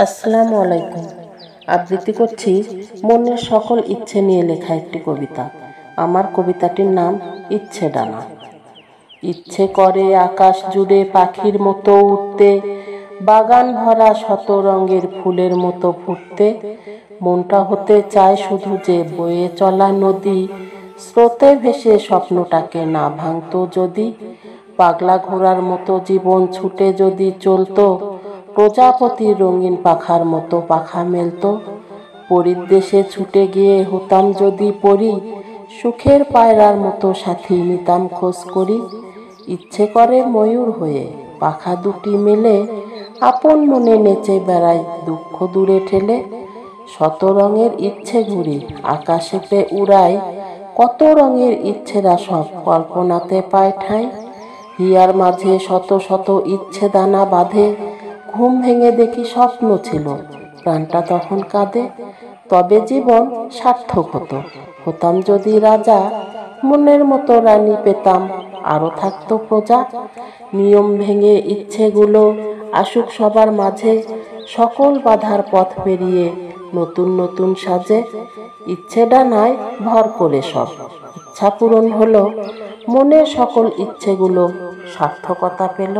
আসসালামু আলাইকুম। আবৃত্তি করছি মনের সকল ইচ্ছে নিয়ে লেখা একটি কবিতা। আমার কবিতাটির নাম ইচ্ছে ডানা। ইচ্ছে করে আকাশ জুড়ে পাখির মতো উঠতে, বাগান ভরা শত রঙের ফুলের মতো ফুটতে। মনটা হতে চায় শুধু যে বয়ে চলা নদী, স্রোতে ভেসে স্বপ্নটাকে না ভাঙতো যদি। পাগলা ঘোড়ার মতো জীবন ছুটে যদি চলতো, প্রজাপতির রঙিন পাখার মতো পাখা মেলতো। পরীর দেশে ছুটে গিয়ে হতাম যদি পরি, সুখের পায়রার মতো সাথী নিতাম খোঁজ করি। ইচ্ছে করে ময়ূর হয়ে পাখা দুটি মেলে, আপন মনে নেচে বেড়াই দুঃখ দূরে ঠেলে। শত রঙের ইচ্ছে ঘুরি আকাশে পে উড়াই, কত রঙের ইচ্ছেরা সব কল্পনাতে পায় ঠাঁই। হিয়ার মাঝে শত শত ইচ্ছে দানা বাঁধে, ঘুম ভেঙে দেখি স্বপ্ন ছিল, প্রাণটা তখন কাঁদে। তবে জীবন সার্থক হতো, হতাম যদি রাজা, মনের মতো রানী পেতাম, আরও থাকতো প্রজা। নিয়ম ভেঙে ইচ্ছেগুলো আসুক সবার মাঝে, সকল বাধার পথ পেরিয়ে নতুন নতুন সাজে। ইচ্ছে ডানায় ভর করে সব ইচ্ছা পূরণ হলো, মনের সকল ইচ্ছেগুলো সার্থকতা পেল।